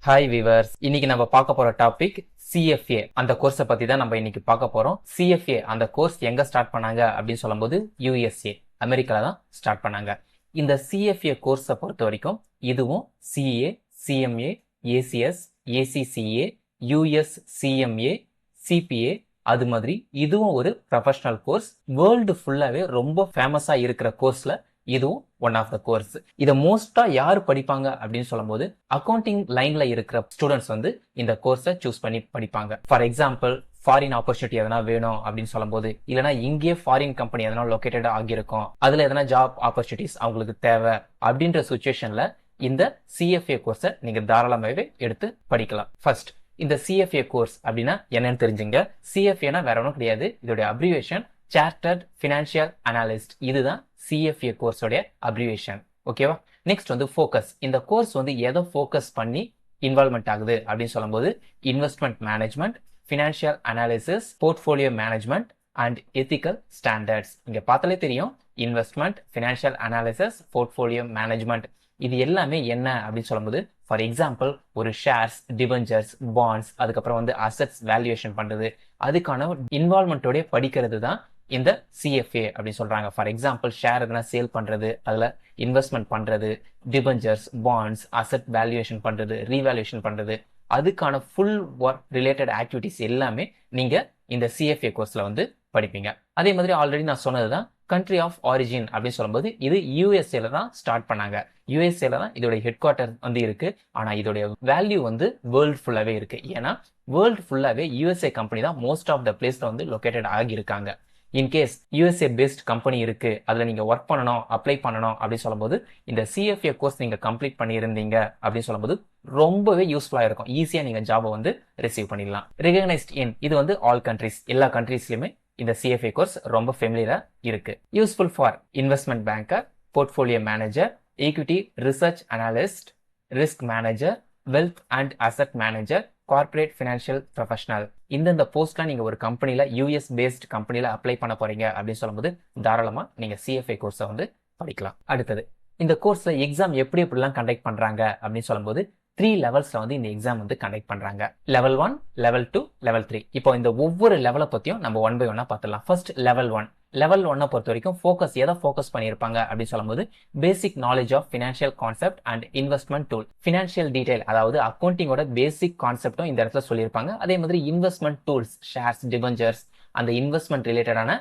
Hi viewers, இன்னைக்கு நம்ம பார்க்க போற டாபிக் சிஎஃப்ஏ. அந்த கோர்ஸை பத்தி தான் நம்ம இன்னைக்கு பார்க்க போறோம். சிஎஃப்ஏ அந்த கோர்ஸ் எங்க ஸ்டார்ட் பண்ணாங்க அப்படின்னு சொல்லும்போது யூஎஸ்ஏ, அமெரிக்கால தான் ஸ்டார்ட் பண்ணாங்க. இந்த சிஎஃப்ஏ கோர்ஸை பொறுத்த வரைக்கும் இதுவும் CA, CMA, ACS, ACCA, US CMA, CPA அது மாதிரி இதுவும் ஒரு ப்ரொஃபஷனல் கோர்ஸ். வேர்ல்டு ஃபுல்லாவே ரொம்ப ஃபேமஸா இருக்கிற கோர்ஸ்ல இதுவும் ஒன் ஆஃப் த கோர்ஸ். இதை மோஸ்டா யார் படிப்பாங்க அப்படின்னு சொல்லும்போது அக்கௌண்டிங் லைன்ல இருக்கிற ஸ்டூடெண்ட்ஸ் வந்து இந்த கோர்ஸை சூஸ் பண்ணி படிப்பாங்க. ஃபார் எக்ஸாம்பிள், ஃபாரின் ஆப்பர்ச்சுனிட்டி எதனா வேணும் அப்படின்னு சொல்லும்போது, இல்லைன்னா இங்கே ஃபாரின் கம்பெனி எதனா லொக்கேட்டட் ஆகியிருக்கும், அதுல எதனா ஜாப் ஆப்பர்ச்சுனிட்டிஸ் அவங்களுக்கு தேவை அப்படின்ற சுச்சுவேஷன்ல இந்த சிஎஃப்ஏ கோர்ஸை நீங்க தாராளமாகவே எடுத்து படிக்கலாம். ஃபர்ஸ்ட், இந்த சிஎஃப்ஏ கோர்ஸ் அப்படின்னா என்னன்னு தெரிஞ்சுங்க. சிஎஃப்ஏனா வேற ஒன்றும் கிடையாது, இதோட அப்ரிவேஷன் சார்ட்டர்ட் ஃபினான்ஷியல் அனாலிஸ்ட். இதுதான் சிஎஃப்ஏ கோர்ஸோடைய அப்ரிவேஷன். ஓகேவா? நெக்ஸ்ட் வந்து ஃபோக்கஸ். இந்த கோர்ஸ் வந்து எதை ஃபோக்கஸ் பண்ணி இன்வால்மெண்ட் ஆகுது அப்படின்னு சொல்லும்போது investment management, financial analysis, portfolio management and ethical standards. இங்க பார்த்தாலே தெரியும், investment, financial analysis, portfolio management. இது எல்லாமே என்ன அப்படின்னு சொல்லும்போது, ஃபார் எக்ஸாம்பிள், ஒரு ஷேர்ஸ், டிபெஞ்சர்ஸ், பாண்ட்ஸ், அதுக்கப்புறம் வந்து அசெட்ஸ் வேல்யூவேஷன் பண்றது, அதுக்கான இன்வால்மெண்டோட படிக்கிறது தான் இந்த சிஎஃப்ஏ அப்படின்னு சொல்றாங்க. ஃபார் எக்ஸாம்பிள், ஷேர் எதனா சேல் பண்றது, அதுல இன்வெஸ்ட்மெண்ட் பண்றது, டிபெஞ்சர்ஸ், பாண்ட்ஸ், அசெட் வேல்யூவேஷன் பண்றது, ரீவேல்யூவேஷன் பண்றது, அதுக்கான ஃபுல் ஒர்க் ரிலேட்டட் ஆக்டிவிட்டிஸ் எல்லாமே நீங்க இந்த சிஎஃப்ஏ கோர்ஸ்ல வந்து படிப்பீங்க. அதே மாதிரி ஆல்ரெடி நான் சொன்னதுதான் கண்ட்ரி ஆஃப் ஆரிஜின் அப்படின்னு சொல்லும்போது இது யூஎஸ்ஏல தான் ஸ்டார்ட் பண்ணாங்க. யூஎஸ்ஏல தான் இதோட ஹெட் குவார்டர் வந்து இருக்கு. ஆனா இதோட வேல்யூ வந்து வேர்ல்டு ஃபுல்லாவே இருக்கு. ஏன்னா வேர்ல்டு ஃபுல்லாவே யூஎஸ்ஏ கம்பெனி தான் மோஸ்ட் ஆஃப் த பிளேஸ்ல வந்து லொகேட்டட் ஆகியிருக்காங்க. இன்கேஸ் யூஎஸ்ஏ பேஸ்ட் கம்பெனி இருக்கு, அதுல நீங்க ஒர்க் பண்ணணும், அப்ளை பண்ணணும் அப்படின்னு சொல்லும்போது இந்த சிஎஃப்ஏ கோர்ஸ் நீங்க கம்ப்ளீட் பண்ணியிருந்தீங்க அப்படின்னு சொல்லும்போது ரொம்பவே யூஸ்ஃபுல்லா இருக்கும். ஈஸியா நீங்க ஜாபை வந்து ரிசீவ் பண்ணிடலாம். ரெகக்னைஸ்ட் இன், இது வந்து ஆல் கண்ட்ரிஸ், எல்லா கண்ட்ரீஸ்லயுமே இந்த சிஎஃப்ஏ கோர்ஸ் ரொம்ப ஃபெமிலியரா இருக்கு. Useful for investment banker, portfolio manager, equity research analyst, risk manager, wealth and asset manager, corporate financial professional. இந்த போஸ்ட்லாம் நீங்க ஒரு கம்பெனில யூஎஸ் பேஸ்ட் கம்பெனில அப்ளை பண்ண போறீங்க அப்படின்னு சொல்லும்போது தாராளமா நீங்க சிஎஃப்ஏ கோர்ஸை வந்து படிக்கலாம். அடுத்தது, இந்த கோர்ஸ்ல எக்ஸாம் எப்படி எப்படிலாம் கண்டக்ட் பண்றாங்க அப்படின்னு சொல்லும்போது 3 லெவல்ஸ்ல வந்து இந்த எக்ஸாம் வந்து கண்டக்ட் பண்றாங்க. Level 1, level 2, level 3. இப்போ இந்த ஒவ்வொரு லெவலை பத்தியும் நம்ம ஒன் பை ஒன்னா பார்த்துடலாம். First level 1. லெவல் 1 பொறுத்த வரைக்கும் ஃபோக்கஸ் எதை ஃபோக்கஸ் பண்ணியிருப்பாங்க அப்படின்னு சொல்லும்போது basic knowledge of financial concept and investment tool. Financial detail, அதாவது அக்கௌண்டிங்கோட பேசிக் கான்செப்டும் இந்த இடத்துல சொல்லியிருப்பாங்க. அதே மாதிரி இன்வெஸ்ட்மெண்ட் டூல்ஸ், ஷேர்ஸ், டிபெஞ்சர்ஸ், அந்த இன்வெஸ்ட்மெண்ட் ரிலேட்டடான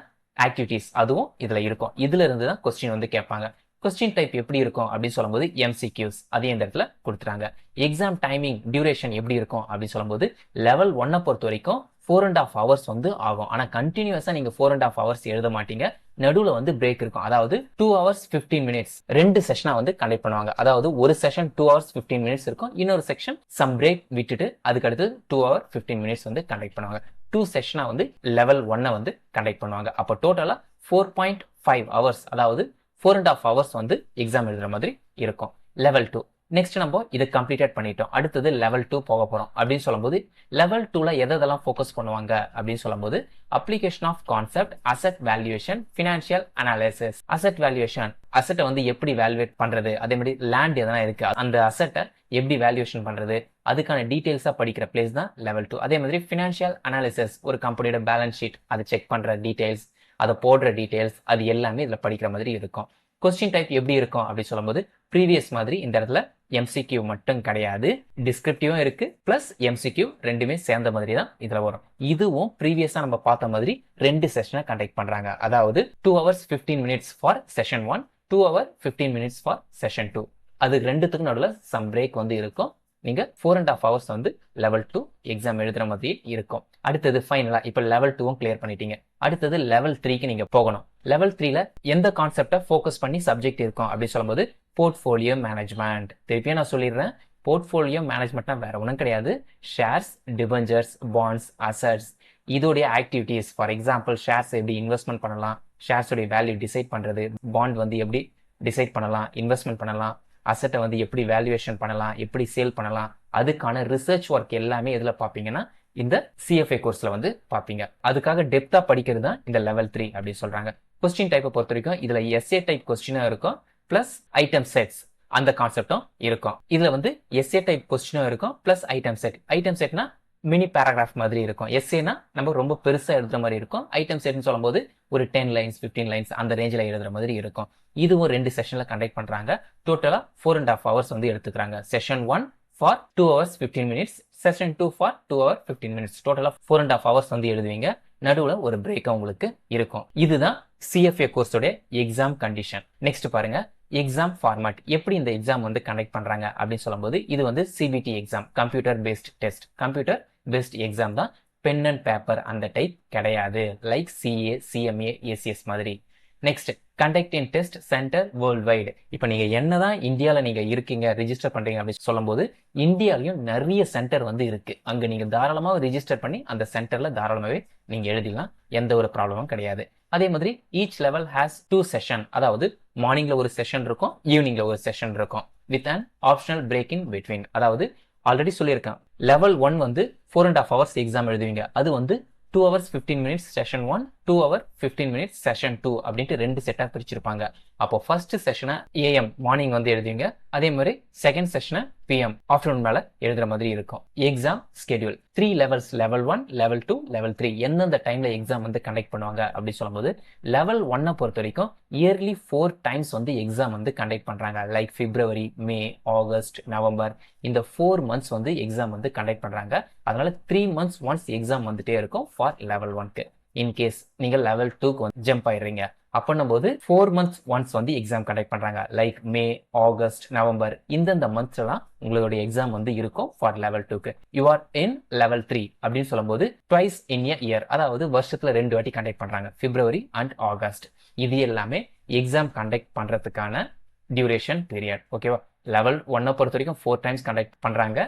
ஆக்டிவிட்டிஸ் அதுவும் இதுல இருக்கும். இதுல இருந்து தான் கொஸ்டின் வந்து கேட்பாங்க. கொஸ்டின் டைப் எப்படி இருக்கும் அப்படின்னு சொல்லும்போது எம்சிக்யூஸ் அதே இந்த இடத்துல கொடுத்துறாங்க. எக்ஸாம் டைமிங் டியூரேஷன் எப்படி இருக்கும் அப்படின்னு சொல்லும்போது லெவல் 1 பொறுத்த வரைக்கும் 4.5 hours வந்து ஆகும். ஆனா கண்டினியூஸா நீங்க 4.5 hours எழுத மாட்டீங்க. நடுவுல வந்து பிரேக் இருக்கும். அதாவது 2 hours 15 minutes 2 செஷனா வந்து கண்டக்ட் பண்ணுவாங்க. அதாவது ஒரு செஷன் 2 hours 15 minutes இருக்கும், இன்னொரு செக்ஷன் சம் பிரேக் விட்டுட்டு அதுக்கடுத்து 2 hour 15 minutes வந்து கண்டக்ட் பண்ணுவாங்க. 2 செஷனா வந்து லெவல் 1 வந்து கண்டக்ட் பண்ணுவாங்க. அப்போ டோட்டலா 4.5 hours, அதாவது 4.5 hours வந்து எக்ஸாம் எழுதுற மாதிரி இருக்கும். லெவல் 2 நெக்ஸ்ட் நம்ம இதை கம்ப்ளீட் பண்ணிட்டோம். அடுத்தது லெவல் 2 போக போறோம் அப்படின்னு சொல்லும்போது லெவல் 2ல எதெல்லாம் ஃபோக்கஸ் பண்ணுவாங்க அப்படின்னு சொல்லும்போது application of concept, asset valuation, financial analysis. Asset valuation, அசெட்டை வந்து எப்படி வேல்யூவேட் பண்றது, அதே மாதிரி லேண்ட் எதனா இருக்கு அந்த அசெட்டை எப்படி வேல்யூவேஷன் பண்றது, அதுக்கான டீடைல்ஸா படிக்கிற பிளேஸ் தான் லெவல் 2. அதே மாதிரி ஃபினான்ஷியல் அனாலிசிஸ், ஒரு கம்பெனியோட பேலன்ஸ் ஷீட் அதை செக் பண்ற டீடைல்ஸ், அதை போடுற டீடைல்ஸ், அது எல்லாமே இதுல படிக்கிற மாதிரி இருக்கும். கொஸ்டின் டைப் எப்படி இருக்கும் அப்படின்னு சொல்லும்போது ப்ரீவியஸ் மாதிரி இந்த இடத்துல எம்சிக்யூ மட்டும் கிடையாது, டிஸ்கிரிப்டிவும் இருக்கு பிளஸ் எம்சிக்யூ ரெண்டுமே சேர்ந்த மாதிரி தான் இதுல வரும். இதுவும் ப்ரீவியஸா நம்ம பார்த்த மாதிரி 2 செஷனை கண்டக்ட் பண்றாங்க. அதாவது 2 hours 15 minutes for session 1, 2 hour 15 minutes for session 2. அது ரெண்டுத்துக்கும் நடுவில் சம் பிரேக் வந்து இருக்கும். நீங்க 4.5 hours வந்து லெவல் 2 எக்ஸாம் எழுதுற மாதிரி இருக்கும். அடுத்தது ஃபைனலா இப்ப லெவல் 2வும் கிளியர் பண்ணிட்டீங்க. அடுத்தது லெவல் 3க்கு நீங்க போகணும். லெவல் 3ல எந்த கான்செப்டை ஃபோக்கஸ் பண்ணி சப்ஜெக்ட் இருக்கும் அப்படின்னு சொல்லும்போது போர்ட்ஃபோலியோ மேனேஜ்மெண்ட். திருப்பியும் நான் சொல்லிடுறேன், போர்ட்ஃபோலியோ மேனேஜ்மெண்ட்னா வேற ஒன்றும் கிடையாது. ஷேர்ஸ், டிபெஞ்சர்ஸ், பாண்ட்ஸ், அசட்ஸ், இதோடைய ஆக்டிவிட்டிஸ். ஃபார் எக்ஸாம்பிள், ஷேர்ஸ் எப்படி இன்வெஸ்ட்மெண்ட் பண்ணலாம், ஷேர்ஸோடைய வேல்யூ டிசைட் பண்றது, பாண்ட் வந்து எப்படி டிசைட் பண்ணலாம், இன்வெஸ்ட்மெண்ட் பண்ணலாம், அசட்டை வந்து எப்படி வேல்யூவேஷன் பண்ணலாம், எப்படி சேல் பண்ணலாம், அதுக்கான ரிசர்ச் ஒர்க் எல்லாமே எதுல பாப்பீங்கன்னா இந்த சிஎஃப்ஏ கோர்ஸ்ல வந்து பாப்பீங்க. அதுக்காக டெப்தா படிக்கிறது தான் இந்த லெவல் 3 அப்படின்னு சொல்றாங்க. கொஸ்டின் டைப்பை பொறுத்த வரைக்கும் இதுல எஸ்ஏ டைப் கொஸ்டினும் இருக்கும் பிளஸ் ஐட்டம் செட்ஸ். அந்த கான்செப்டும் இருக்கும். இதுல வந்து எஸ்ஏ டைப் கொஸ்டினும் இருக்கும், பிளஸ் ஐட்டம் செட். ஐட்டம் செட்னா மினி பேராகிராஃப் மாதிரி இருக்கும். எஸ்ஏனா நம்ம ரொம்ப பெருசா எழுதுற மாதிரி இருக்கும். ஐட்டம் செட்னு சொல்லும்போது ஒரு 10 லைன்ஸ் 15 லைன்ஸ் அந்த ரேஞ்சில் எழுதுற மாதிரி இருக்கும். இதுவும் 2 செஷன்ல கண்டக்ட் பண்றாங்க. டோட்டலா 4.5 hours வந்து எடுத்துக்கிறாங்க. Session 1 for 2 hours 15 minutes, session 2 for 2 hours 15 minutes. டோட்டலா 4.5 hours வந்து எழுதுவீங்க. நடுவுல ஒரு பிரேக் உங்களுக்கு இருக்கும். இதுதான் சிஎஃப்ஏ கோர்ஸோட எக்ஸாம் கண்டிஷன். நெக்ஸ்ட் பாருங்க, எக்ஸாம் ஃபார்மேட். எப்படி இந்த எக்ஸாம் வந்து கண்டக்ட் பண்றாங்க அப்படின்னு சொல்லும்போது, இது வந்து CBT exam, computer based test. Computer based exam தான், பென் அண்ட் பேப்பர் அந்த டைப் கிடையாது, லைக் சிஏ சிஎம்ஏ ஏசிஎஸ் மாதிரி. Next, conduct in test centre world wide. இப்போ நீங்க என்னதான் இந்தியாவில் நீங்க இருக்கீங்க ரிஜிஸ்டர் பண்றீங்க அப்படின்னு சொல்லும்போது, இந்தியாலையும் நிறைய சென்டர் வந்து இருக்கு. அங்க நீங்க தாராளமாக ரிஜிஸ்டர் பண்ணி அந்த சென்டர்ல தாராளமாகவே நீங்க எழுதிடலாம், எந்த ஒரு ப்ராப்ளமும் கிடையாது. அதே மாதிரி ஈச் லெவல் ஹேஸ் 2 செஷன், அதாவது மார்னிங்ல ஒரு செஷன் இருக்கும், ஈவினிங்ல ஒரு செஷன் இருக்கும், with an optional break in between. அதாவது ஆல்ரெடி சொல்லியிருக்கேன், லெவல் 1 வந்து 4.5 hours எக்ஸாம் எழுதுவீங்க. அது வந்து 2 hours 15 minutes session 1, 2 hours 15 minutes session 2 அப்படின்ட்டு 2 செட்டா பிரிச்சிருப்பாங்க. அப்போ ஃபர்ஸ்ட் செஷனை ஏஎம் மார்னிங் வந்து எழுதுவீங்க, அதே மாதிரி செகண்ட் செஷனை பிஎம் ஆஃப்டர்நூன் மேல எழுதுற மாதிரி இருக்கும். Exam schedule 3 levels, level 1, level 2, level 3 எந்தெந்த டைம்ல எக்ஸாம் வந்து கண்டக்ட் பண்ணுவாங்க அப்படின்னு சொல்லும்போது, லெவல் 1 பொறுத்த வரைக்கும் இயர்லி 4 times வந்து எக்ஸாம் வந்து கண்டக்ட் பண்றாங்க. லைக் பிப்ரவரி, மே, ஆகஸ்ட், நவம்பர், இந்த 4 months வந்து எக்ஸாம் வந்து கண்டக்ட் பண்றாங்க. அதனால 3 months ஒன்ஸ் எக்ஸாம் வந்துட்டே இருக்கும் ஃபார் லெவல் 1க்கு. இன்கேஸ் நீங்க லெவல் 2க்கு வந்து ஜம்ப் ஆயிடுறீங்க அப்படின்னும் போது 4 months ஒன்ஸ் வந்து எக்ஸாம் கண்டக்ட் பண்றாங்க. லைக் மே, ஆகஸ்ட், நவம்பர், இந்தந்த மந்த்ஸ்லாம் உங்களுடைய எக்ஸாம் வந்து இருக்கும் ஃபார் லெவல் 2க்கு. யூ ஆர் இன் லெவல் 3 அப்படின்னு சொல்லும்போது ட்வைஸ் இன் எ இயர், அதாவது வருஷத்துல 2 வாட்டி கண்டக்ட் பண்றாங்க, பிப்ரவரி அண்ட் ஆகஸ்ட். இது எல்லாமே எக்ஸாம் கண்டக்ட் பண்றதுக்கான டியூரேஷன் பீரியட். ஓகேவா? லெவல் 1 பொறுத்த வரைக்கும் 4 times கண்டக்ட் பண்றாங்க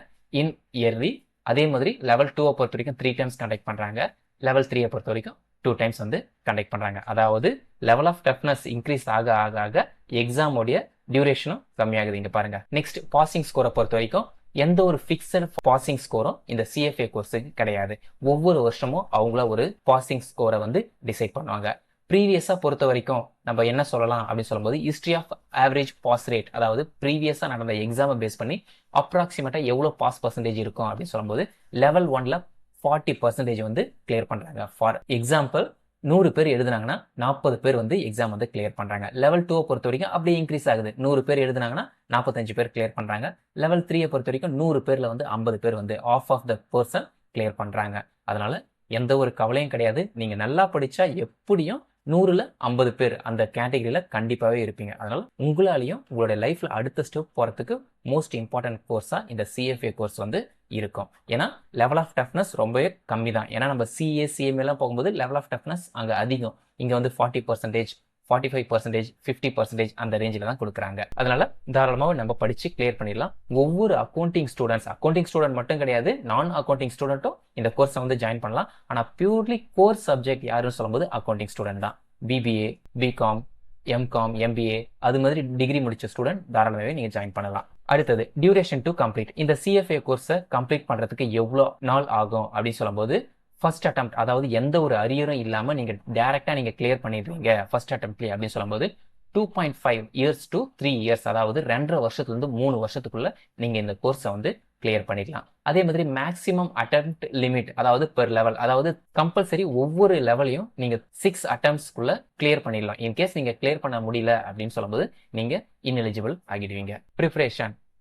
இன் இயர்லி. அதே மாதிரி லெவல் 2 பொறுத்த வரைக்கும் 3 times கண்டக்ட் பண்றாங்க. லெவல் 3 பொறுத்த வரைக்கும் 2 times வந்து கண்டக்ட் பண்றாங்க. அதாவது லெவல் ஆஃப் டஃப்னஸ் இன்க்ரீஸ் ஆக ஆக ஆக எக்ஸாமோடைய டியூரேஷனும் கம்மியாகுது. இங்க பாருங்க. நெக்ஸ்ட், பாசிங் ஸ்கோரை பொறுத்த வரைக்கும் எந்த ஒரு ஃபிக்ஸட் பாசிங் ஸ்கோரும் இந்த சிஎஃப்ஏ கோர்ஸுக்கு கிடையாது. ஒவ்வொரு வருஷமும் அவங்கள ஒரு பாசிங் ஸ்கோரை வந்து டிசைட் பண்ணுவாங்க. ப்ரீவியஸா பொறுத்த வரைக்கும் நம்ம என்ன சொல்லலாம் அப்படின்னு சொல்லும்போது, history of average pass rate, அதாவது ப்ரீவியஸா நடந்த எக்ஸாமை பேஸ் பண்ணி அப்ராக்சிமேட்டா எவ்வளவு பாஸ் பர்சன்டேஜ் இருக்கும் அப்படின்னு சொல்லும்போது, லெவல் 1ல 40% வந்து கிளியர் பண்றாங்க. ஃபார் எக்ஸாம்பிள், 100 பேர் எழுதுனாங்கன்னா 40 பேர் வந்து எக்ஸாம் வந்து கிளியர் பண்றாங்க. லெவல் 2 பொறுத்த வரைக்கும் அப்படியே இன்க்ரீஸ் ஆகுது. 100 பேர் எழுதுனாங்கன்னா 45 பேர் கிளியர் பண்றாங்க. லெவல் 3 பொறுத்த வரைக்கும் 100 பேர்ல வந்து 50 பேர் வந்து ஆஃப் த பர்சன் கிளியர் பண்றாங்க. அதனால எந்த ஒரு கவலையும் கிடையாது. நீங்க நல்லா படிச்சா எப்படியும் 100ல 50 பேர் அந்த கேட்டகரியில கண்டிப்பாவே இருப்பீங்க. அதனால உங்களாலையும் உங்களுடைய லைஃப்ல அடுத்த ஸ்டெப் போறதுக்கு மோஸ்ட் இம்பார்ட்டன்ட் கோர்ஸா இந்த சிஎஃப்ஏ கோர்ஸ் வந்து இருக்கும். ஏன்னா லெவல் ஆஃப் டஃப்னஸ் ரொம்பவே கம்மி தான். ஏன்னா நம்ம சிஏ சிஎம்ஏ எல்லாம் போகும்போது லெவல் ஆஃப் டஃப்னஸ் அங்க அதிகம். இங்க வந்து 40%, 45%, 50% அந்த ரேஞ்சில் தான் கொடுக்குறாங்க. அதனால தாராளமாக நம்ம படிச்சு கிளியர் பண்ணிடலாம். ஒவ்வொரு அக்கௌண்டிங் ஸ்டூடெண்ட் மட்டும் கிடையாது, நான் அக்கௌண்டிங் ஸ்டூடெண்ட்டும் இந்த கோர்ஸை வந்து ஜாயின் பண்ணலாம். ஆனால் பியூர்லி கோர்ஸ் சப்ஜெக்ட் யாருன்னு சொல்லும்போது அக்கௌண்டிங் ஸ்டூடெண்ட் தான். பிபிஏ, பிகாம், எம்காம், எம்பிஏ அது மாதிரி டிகிரி முடிச்ச ஸ்டூடெண்ட் தாராளமாகவே நீங்க ஜாயின் பண்ணலாம். அடுத்தது, டியூரேஷன் டு கம்ப்ளீட். இந்த சிஎஃப்ஏ கோர்ஸை கம்ப்ளீட் பண்றதுக்கு எவ்வளோ நாள் ஆகும் அப்படின்னு சொல்லும்போது, ஃபர்ஸ்ட் அட்டெம்ப்ட், அதாவது எந்த ஒரு அரியரும் இல்லாம நீங்க டைரக்டா நீங்க கிளியர் பண்ணிடுவீங்க ஃபர்ஸ்ட் அட்டெம்ப்ட்லயே அப்படின்னு சொல்லும்போது 2.5 years to 3 years, அதாவது 2.5 வருஷத்துல இருந்து 3 வருஷத்துக்குள்ள நீங்க இந்த கோர்ஸை வந்து கிளியர் பண்ணிடலாம். அதே மாதிரி மேக்ஸிமம் அட்டெம்ப்ட் லிமிட், அதாவது பெர் லெவல், அதாவது கம்பல்சரி ஒவ்வொரு லெவலையும் நீங்க 6 attemptsக்குள்ள கிளியர் பண்ணிடலாம். இன்கேஸ் நீங்க கிளியர் பண்ண முடியல அப்படின்னு சொல்லும்போது நீங்க இன்எலிஜிபிள் ஆகிடுவீங்க.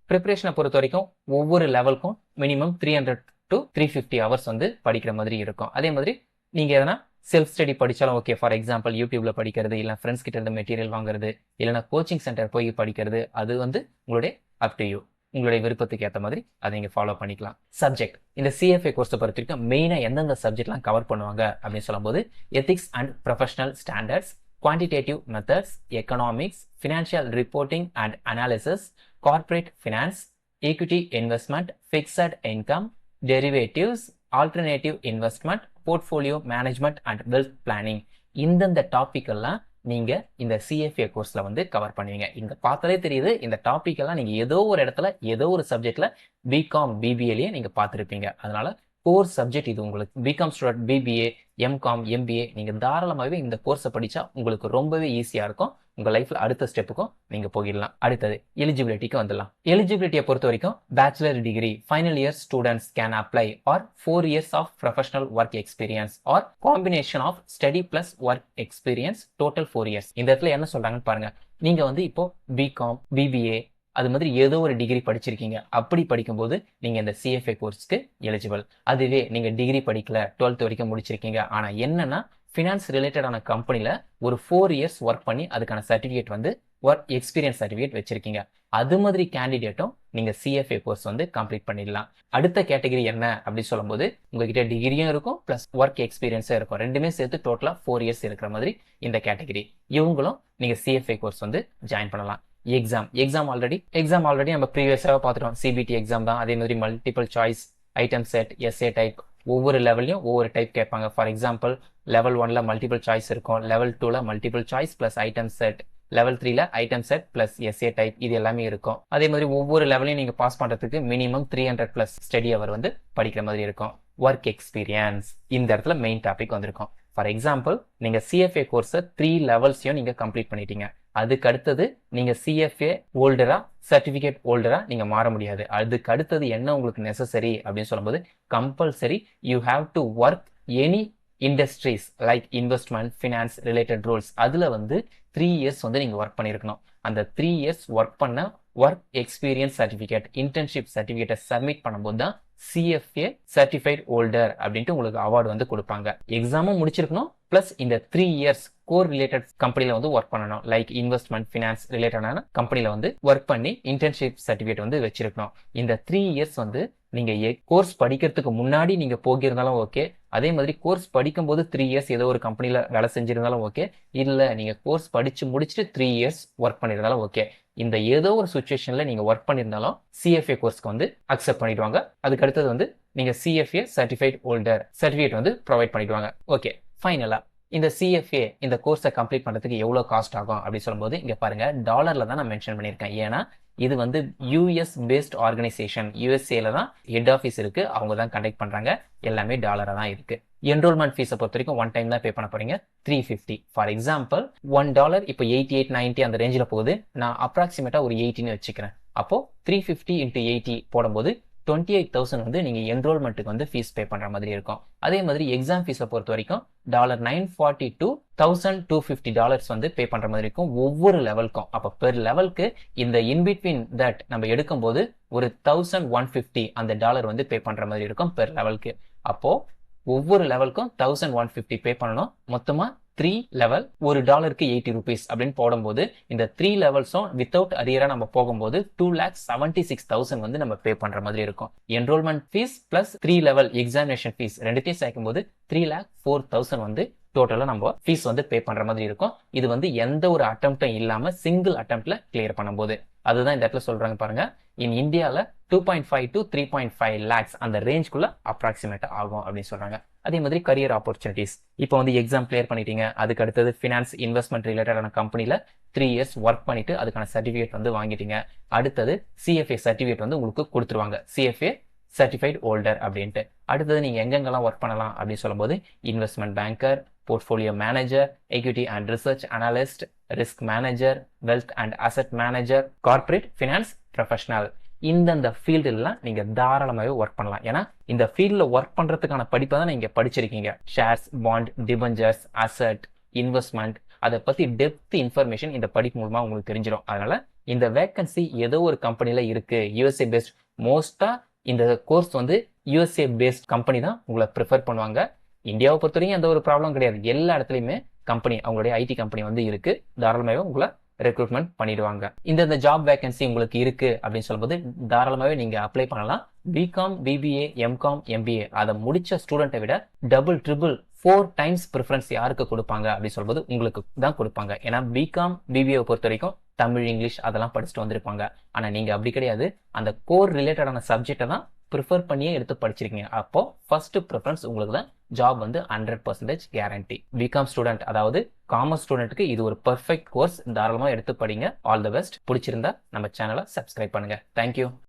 ப்ரிப்பரேஷனை பொறுத்த வரைக்கும் ஒவ்வொரு லெவலுக்கும் மினிமம் 300 to 350 hours வந்து படிக்கிற மாதிரி இருக்கும். அதே மாதிரி நீங்க எதனா செல்ஃப் ஸ்டடி படிச்சாலும் ஓகே. ஃபார் எக்ஸாம்பிள், யூடியூப்ல படிக்கிறது, இல்லை ஃப்ரெண்ட்ஸ் கிட்ட இருந்து மெட்டீரியல் வாங்குறது, இல்லைனா கோச்சிங் சென்டர் போய் படிக்கிறது, அது வந்து உங்களுடைய அப் டு யூ, உங்களுடைய விருப்பத்துக்கு ஏற்ற மாதிரி அதை நீங்க ஃபாலோ பண்ணிக்கலாம். சப்ஜெக்ட், இந்த சிஎஃப்ஏ கோர்ஸை பொறுத்த வரைக்கும் மெயினா எந்தெந்த சப்ஜெக்ட்லாம் கவர் பண்ணுவாங்க அப்படின்னு சொல்லும்போது, ethics and professional standards, quantitative methods, economics, financial reporting and analysis, corporate finance, equity investment, fixed income, derivatives, alternative investment, portfolio management and wealth planning. இந்தந்த டாபிக் எல்லாம் நீங்க இந்த சிஎஃப்ஏ கோர்ஸ்ல வந்து கவர் பண்ணுவீங்க. இங்க பார்த்தாலே தெரியுது, இந்த டாபிக் எல்லாம் நீங்க ஏதோ ஒரு இடத்துல ஏதோ ஒரு சப்ஜெக்ட்ல பிகாம் பிபிஏலயே நீங்க பார்த்துருப்பீங்க. அதனால கோர் சப்ஜெக்ட் இது உங்களுக்கு. BCom student, BBA, MCom, MBA நீங்க தாராளமாகவே இந்த கோர்ஸை படிச்சா உங்களுக்கு ரொம்பவே ஈஸியா இருக்கும். உங்க லைஃப்ல அடுத்த ஸ்டெப்புக்கும் நீங்க போயிடலாம். அடுத்தது எலிஜிபிலிட்டிக்கு வந்துடலாம். எலிஜிபிலிட்டியை பொறுத்த வரைக்கும் bachelor degree final year students can apply or 4 years of professional work experience or combination of study plus work experience total 4 years. இந்த இடத்துல என்ன சொல்றாங்கன்னு பாருங்க. நீங்க வந்து இப்போ பிகாம், பிபிஏ அது மாதிரி ஏதோ ஒரு டிகிரி படிச்சிருக்கீங்க. அப்படி படிக்கும்போது நீங்க இந்த சிஎஃப்ஏ கோர்ஸ்க்கு எலிஜிபிள். அதுவே நீங்க டிகிரி படிக்கல, 12th வரைக்கும் முடிச்சிருக்கீங்க, ஆனா என்னன்னா ஃபினான்ஸ் ரிலேட்டடான கம்பெனில ஒரு 4 years ஒர்க் பண்ணி அதுக்கான சர்டிஃபிகேட் வந்து ஒர்க் எக்ஸ்பீரியன்ஸ் சர்டிஃபிகேட் வச்சிருக்கீங்க. அது மாதிரி கேண்டிடேட்டும் நீங்க சிஎஃப்ஏ கோர்ஸ் வந்து கம்ப்ளீட் பண்ணிடலாம். அடுத்த கேட்டகரி என்ன அப்படின்னு சொல்லும்போது உங்ககிட்ட டிகிரியும் இருக்கும் பிளஸ் ஒர்க் எக்ஸ்பீரியன்ஸும் இருக்கும். ரெண்டுமே சேர்த்து டோட்டலா 4 years இருக்கிற மாதிரி இந்த கேட்டகரி. இவங்களும் நீங்க சிஎஃப்ஏ கோர்ஸ் வந்து ஜாயின் பண்ணலாம். எக்ஸாம் ஆல்ரெடி நம்ம ப்ரீவியஸாக பார்த்துட்டோம். சிபிடி எக்ஸாம் தான். அதே மாதிரி multiple choice, item set, SA type, ஒவ்வொரு லெவல்லையும் ஒவ்வொரு டைப் கேட்பாங்க. ஃபார் எக்ஸாம்பிள் லெவல் 1ல மல்டிபிள் சாய்ஸ் இருக்கும், லெவல் 2ல multiple choice plus item set, level 3ல item set plus SA type, இது எல்லாமே இருக்கும். அதே மாதிரி ஒவ்வொரு லெவலையும் நீங்க பாஸ் பண்றதுக்கு மினிமம் 300+ ஸ்டடி அவர் வந்து படிக்கிற மாதிரி இருக்கும். ஒர்க் எக்ஸ்பீரியன்ஸ் இந்த இடத்துல மெயின் டாபிக் வந்திருக்கும். ஃபார் எக்ஸாம்பிள் நீங்க சிஎஃப்ஏ கோர்ஸை 3 லெவல்ஸையும் நீங்க கம்ப்ளீட் பண்ணிட்டீங்க. அதுக்கு அடுத்தது நீங்க சிஎஃப்ஏ ஹோல்டரா, சர்டிபிகேட் ஹோல்டரா நீங்க மாற முடியாது. அதுக்கு அடுத்தது என்ன உங்களுக்கு நெசசரி அப்படின்னு சொல்லும்போது compulsory you have to work any industries like investment, finance related roles. அதுல வந்து 3 years வந்து நீங்க ஒர்க் பண்ணிருக்கணும். அந்த 3 years ஒர்க் பண்ண ஒர்க் எக்ஸ்பீரியன்ஸ் சர்டிபிகேட், இன்டர்ன்ஷிப் சர்டிபிகேட்டை சப்மிட் பண்ணும்போது தான் சிஎஃப்ஏ சர்டிஃபைட் ஹோல்டர் அப்படின்ட்டு உங்களுக்கு அவார்டு வந்து கொடுப்பாங்க. எக்ஸாமும் முடிச்சிருக்கணும் பிளஸ் இந்த 3 years கோர் ரிலேட்டட் கம்பெனில வந்து ஒர்க் பண்ணணும். லைக் இன்வெஸ்ட்மெண்ட், ஃபினான்ஸ் ரிலேட்டடான கம்பெனில வந்து ஒர்க் பண்ணி இன்டர்ன்ஷிப் சர்டிஃபிகேட் வந்து வச்சிருக்கணும். இந்த 3 years வந்து நீங்க கோர்ஸ் படிக்கிறதுக்கு முன்னாடி நீங்க போகிருந்தாலும் ஓகே, அதே மாதிரி கோர்ஸ் படிக்கும்போது 3 years ஏதோ ஒரு கம்பெனில வேலை செஞ்சிருந்தாலும் ஓகே, இல்ல நீங்க கோர்ஸ் படிச்சு முடிச்சுட்டு 3 years ஒர்க் பண்ணிருந்தாலும் ஓகே. இந்த ஏதோ ஒரு சுச்சுவேஷன்ல நீங்க ஒர்க் பண்ணிருந்தாலும் சிஎஃப்ஏ கோர்ஸ்க்கு வந்து அக்செப்ட் பண்ணிடுவாங்க. அதுக்கு அடுத்தது வந்து நீங்க சிஎஃப்ஏ சர்டிஃபைட் ஹோல்டர் சர்டிஃபிகேட் வந்து ப்ரொவைட் பண்ணிடுவாங்க. ஓகே, ஃபைனலா இந்த சிஎஃப்ஏ இந்த கோர்ஸை கம்ப்ளீட் பண்றதுக்கு எவ்வளவு காஸ்ட் ஆகும் அப்படின்னு சொல்லும்போது இங்க பாருங்க, டாலர்ல தான் நான் மென்ஷன் பண்ணியிருக்கேன். ஏன்னா இது வந்து யூஎஸ் பேஸ்ட் ஆர்கனைசேஷன், யூஎஸ்ஏல தான் ஹெட் ஆஃபீஸ் இருக்கு, அவங்க தான் கண்டக்ட் பண்றாங்க, எல்லாமே டாலரா தான் இருக்கு. என்ரோல்மெண்ட் ஃபீஸை பொறுத்த வரைக்கும் 1 time தான் பே பண்ண போறீங்க, 350. ஃபார் எக்ஸாம்பிள் $1 இப்போ 88, 90 அந்த ரேஞ்சில் போகுது. நான் அப்ராக்சிமேட்டா ஒரு 80ன்னு வச்சுக்கிறேன். அப்போ 350 × 80 போடும்போது 28,000 வந்து நீங்க என்ரோல்மெண்ட்டுக்கு வந்து ஃபீஸ் பே பண்ற மாதிரி இருக்கும். அதே மாதிரி எக்ஸாம் ஃபீஸை பொறுத்த வரைக்கும் $940 to $1,250 வந்து பே பண்ற மாதிரி இருக்கும் ஒவ்வொரு லெவலுக்கும். அப்போ பெர் லெவலுக்கு இந்த இன்பிட்வீன் தட் நம்ம எடுக்கும்போது ஒரு 1,150 அந்த டாலர் வந்து பே பண்ற மாதிரி இருக்கும் பெர் லெவலுக்கு. அப்போ ஒவ்வொரு லெவலுக்கும் 1,150 பே பண்ணணும். மொத்தமா 3 லெவல், ஒரு டாலருக்கு 80 rupees அப்படின்னு போடும்போது இந்த 3 லெவல்ஸும் வித்தவுட் அரியரா நம்ம போகும்போது 2,76,000 வந்து நம்ம பே பண்ற மாதிரி இருக்கும். Enrolment fees plus 3 level examination fees ரெண்டுத்தையும் சேர்க்கும் போது 3,04,000 வந்து டோட்டலா நம்ம ஃபீஸ் வந்து பே பண்ற மாதிரி இருக்கும். இது வந்து எந்த ஒரு அட்டெம்ப்டும் இல்லாம சிங்கிள் அட்டெம்ப்ட்ல கிளியர் பண்ணும்போது. அதுதான் இந்த இடத்துல சொல்றாங்க பாருங்க, இன் இந்தியாவில் 2.5 to 3.5 lakhs அந்த ரேஞ்ச்குள்ள அப்ராக்சிமேட்டா ஆகும் அப்படின்னு சொல்றாங்க. அதே மாதிரி கரியர் ஆப்பர்ச்சுனிட்டிஸ், இப்போ வந்து எக்ஸாம் கிளியர் பண்ணிட்டீங்க, அதுக்கு அடுத்தது ஃபினான்ஸ் இன்வெஸ்ட்மெண்ட் ரிலேட்டடான கம்பெனில 3 years ஒர்க் பண்ணிட்டு அதுக்கான சர்டிஃபிகேட் வந்து வாங்கிட்டீங்க. அடுத்தது சிஎஃப்ஏ சர்டிஃபிகேட் வந்து உங்களுக்கு கொடுத்துருவாங்க, சிஎஃப்ஏ சர்டிஃபைட் ஹோல்டர் அப்படின்ட்டு. அடுத்தது நீங்க எங்கெங்கெல்லாம் ஒர்க் பண்ணலாம் அப்படின்னு சொல்லும்போது investment banker, portfolio manager, equity and research analyst, risk manager, wealth and asset manager, corporate finance professional, இந்தந்த ஃபீல்டுலாம் நீங்க தாராளமாகவே ஒர்க் பண்ணலாம். ஏன்னா இந்த ஃபீல்டில் ஒர்க் பண்றதுக்கான படிப்பை தான் நீங்க படிச்சிருக்கீங்க. Shares, bond, debentures, asset, investment, அதை பத்தி டெப்த் இன்ஃபர்மேஷன் இந்த படிப்பு மூலமா உங்களுக்கு தெரிஞ்சிடும். அதனால இந்த வேகன்சி ஏதோ ஒரு கம்பெனில இருக்கு, யூஎஸ்ஏ பேஸ்ட், மோஸ்டா இந்த கோர்ஸ் வந்து யூஎஸ்ஏ பேஸ்ட் கம்பெனி தான் உங்களை ப்ரிஃபர் பண்ணுவாங்க. இந்தியாவை பொறுத்தவரைக்கும் எந்த ஒரு ப்ராப்ளம் கிடையாது, எல்லா இடத்துலையுமே கம்பெனி, அவங்களுடைய ஐடி கம்பெனி வந்து இருக்கு, தாராளமாகவே உங்களை ரெக்ரூட்மெண்ட் பண்ணிடுவாங்க. இந்த ஜாப் வேகன்சி உங்களுக்கு இருக்கு அப்படின்னு சொல்லும்போது தாராளமாகவே நீங்க அப்ளை பண்ணலாம். பிகாம், பிபிஏ, எம்காம், எம்பிஏ அதை முடிச்ச ஸ்டூடெண்ட்டை விட டபுள், ட்ரிபிள், 4 times ப்ரிஃபரன்ஸ் யாருக்கு கொடுப்பாங்க அப்படின்னு சொல்லும்போது உங்களுக்கு தான் கொடுப்பாங்க. ஏன்னா பிகாம், பிபிஏ பொறுத்த வரைக்கும் தமிழ், இங்கிலீஷ் அதெல்லாம் படிச்சுட்டு வந்திருப்பாங்க. ஆனா நீங்க அப்படி கிடையாது, அந்த கோர் ரிலேட்டடான சப்ஜெக்டை தான் ப்ரிஃபர் பண்ணியே எடுத்து படிச்சிருக்கீங்க. அப்போ ஃபர்ஸ்ட் ப்ரிஃபரன்ஸ் உங்களுக்கு தான் ஜாப் வந்து 100% கேரண்டி. பிகாம் ஸ்டூடெண்ட், அதாவது காமர்ஸ் ஸ்டூடெண்ட்டுக்கு இது ஒரு பெர்ஃபெக்ட் கோர்ஸ், தாராளமாக எடுத்து படிங்க. All the best. பிடிச்சிருந்தா நம்ம சேனலை சப்ஸ்கிரைப் பண்ணுங்க. தேங்க்யூ.